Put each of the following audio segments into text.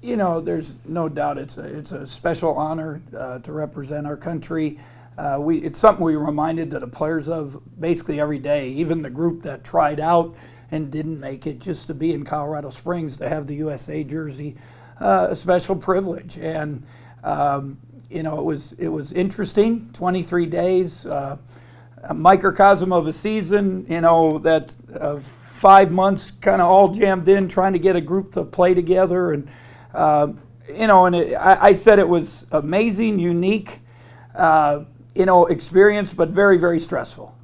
There's no doubt it's a special honor to represent our country. It's something we reminded the players of basically every day, even the group that tried out and didn't make it, just to be in Colorado Springs, to have the USA jersey, a special privilege. And it was interesting. 23 days, a microcosm of a season. That 5 months kind of all jammed in, trying to get a group to play together. And I said it was amazing, unique, experience, but very, very stressful.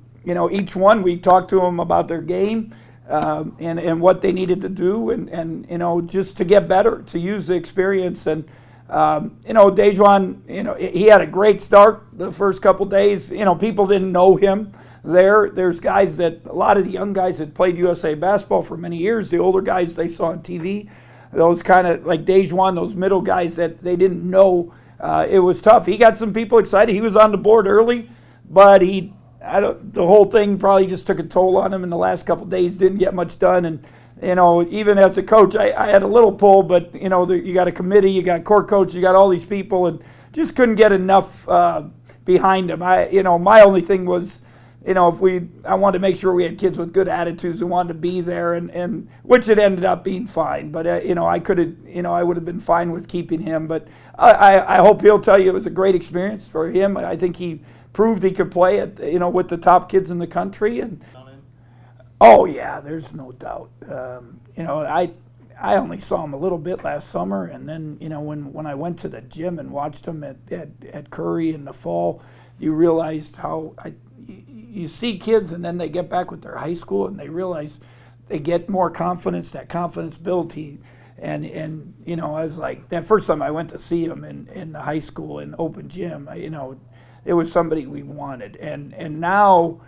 Each one, we talked to them about their game, and what they needed to do, and just to get better, to use the experience. And Dejuan, he had a great start the first couple days. People didn't know him there. There's guys a lot of the young guys that played USA basketball for many years, the older guys they saw on TV, those kind of like Dejuan, those middle guys that they didn't know. It was tough. He got some people excited. He was on the board early, but the whole thing probably just took a toll on him in the last couple of days. Didn't get much done. And even as a coach, I had a little pull, but you got a committee, you got court coach, you got all these people, and just couldn't get enough behind him. My only thing was, I wanted to make sure we had kids with good attitudes who wanted to be there, and which it ended up being fine. But I could have, I would have been fine with keeping him. But I hope he'll tell you it was a great experience for him. I think he proved he could play with the top kids in the country. And oh yeah, there's no doubt. I only saw him a little bit last summer, and then when I went to the gym and watched him at Curry in the fall, you realized how you see kids, and then they get back with their high school, and they realize they get more confidence. That confidence built. And I was like, that first time I went to see him in the high school in open gym, it was somebody we wanted. And now,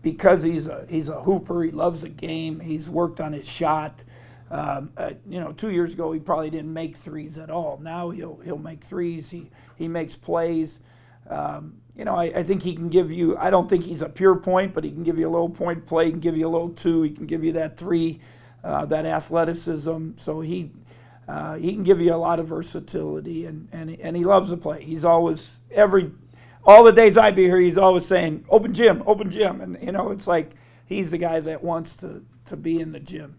because he's a hooper, he loves the game. He's worked on his shot. 2 years ago he probably didn't make threes at all. Now he'll make threes. He makes plays. I think he can give you, I don't think he's a pure point, but he can give you a little point play, he can give you a little two, he can give you that three, that athleticism. So he can give you a lot of versatility, and he loves to play. He's always, all the days I'd be here, he's always saying, open gym. And, it's like he's the guy that wants to be in the gym.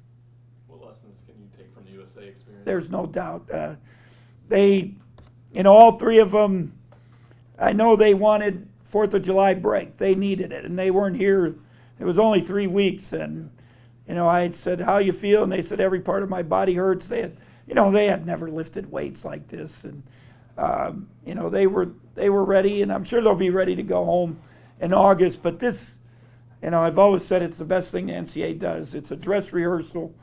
What lessons can you take from the USA experience? There's no doubt. All three of them, I know they wanted 4th of July break. They needed it, and they weren't here. It was only 3 weeks, and I said, "How you feel?" And they said, "Every part of my body hurts." They had never lifted weights like this, and they were ready, and I'm sure they'll be ready to go home in August. But this, I've always said it's the best thing the NCAA does. It's a dress rehearsal.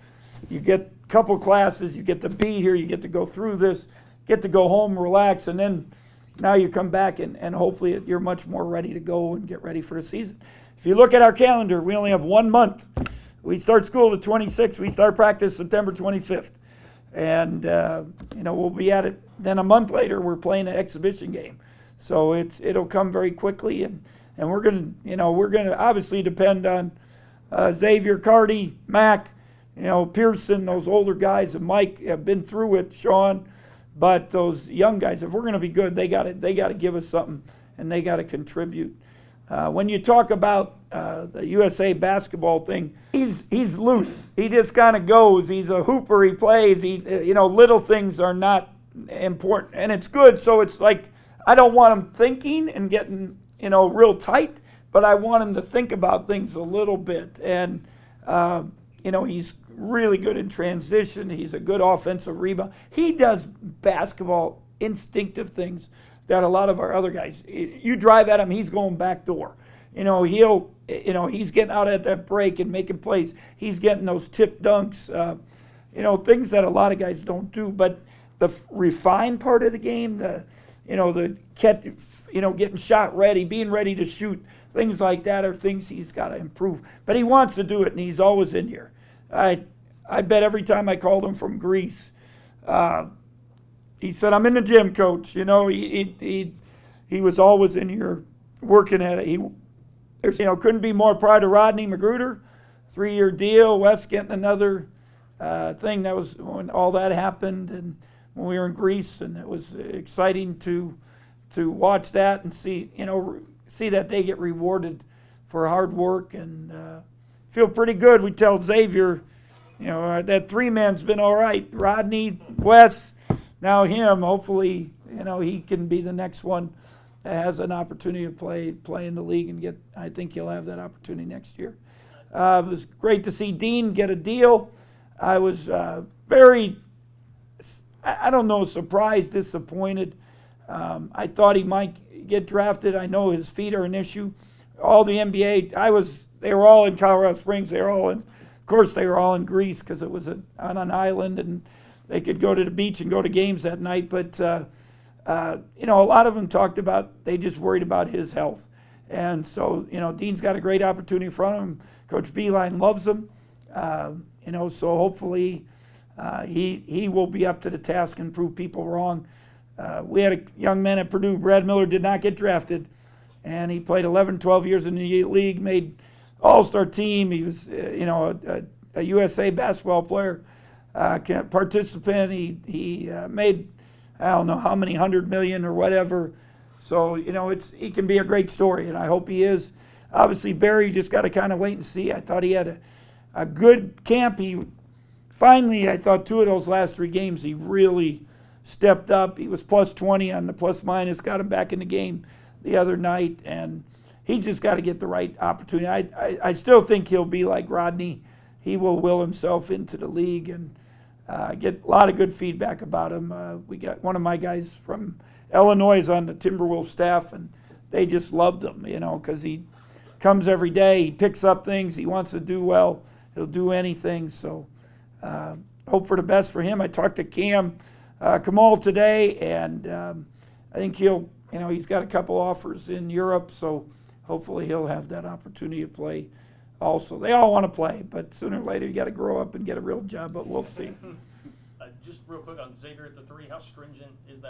You get a couple classes, you get to be here, you get to go through this, get to go home, relax, and then now you come back and hopefully you're much more ready to go and get ready for the season. If you look at our calendar, we only have 1 month. We start school the 26th. We start practice September 25th. And, we'll be at it. Then a month later, we're playing an exhibition game. So it'll come very quickly. And we're going to obviously depend on Xavier, Cardi, Mac, Pearson, those older guys, and Mike have been through it, Sean. But those young guys, if we're going to be good, they got to give us something, and they got to contribute. When you talk about the USA basketball thing, he's loose. He just kind of goes. He's a hooper. He plays. Little things are not important, and it's good. So it's like I don't want him thinking and getting real tight, but I want him to think about things a little bit. And he's really good in transition. He's a good offensive rebound. He does basketball instinctive things that a lot of our other guys, you drive at him, he's going back door. He's getting out at that break and making plays. He's getting those tip dunks, things that a lot of guys don't do. But the refined part of the game, getting shot ready, being ready to shoot, things like that are things he's got to improve. But he wants to do it, and he's always in here. I bet every time I called him from Greece, he said, "I'm in the gym, coach." He was always in here working at it. Couldn't be more proud of Rodney Magruder, 3-year deal. Wes getting another thing. That was when all that happened, and when we were in Greece, and it was exciting to watch that and see that they get rewarded for hard work, and feel pretty good. We tell Xavier, that 3-man's been all right. Rodney, Wes, now him. Hopefully, he can be the next one that has an opportunity to play in the league and I think he'll have that opportunity next year. It was great to see Dean get a deal. I was very, I don't know, surprised, disappointed. I thought he might get drafted. I know his feet are an issue. All the NBA, they were all in Colorado Springs. They were all in, of course, they were all in Greece because it was on an island and they could go to the beach and go to games that night. But, a lot of them talked about, they just worried about his health. And so, Dean's got a great opportunity in front of him. Coach Beilein loves him. So hopefully he will be up to the task and prove people wrong. We had a young man at Purdue, Brad Miller, did not get drafted. And he played 11, 12 years in the league, made all-star team. He was, a USA basketball player, participant. He made, I don't know how many, 100 million or whatever. So, he can be a great story, and I hope he is. Obviously, Barry, just got to kind of wait and see. I thought he had a good camp. Finally, I thought 2 of those last 3 games, he really stepped up. He was plus 20 on the plus minus, got him back in the game the other night, and he just got to get the right opportunity. I still think he'll be like Rodney. He will will himself into the league, and get a lot of good feedback about him. We got one of my guys from Illinois on the Timberwolves staff, and they just loved him, because he comes every day, he picks up things, he wants to do well, he'll do anything. So hope for the best for him. I talked to Cam Kamal today, and I think he's got a couple offers in Europe, so hopefully he'll have that opportunity to play also. They all want to play, but sooner or later you got to grow up and get a real job, but we'll see. Just real quick on Xavier at the 3, how stringent is that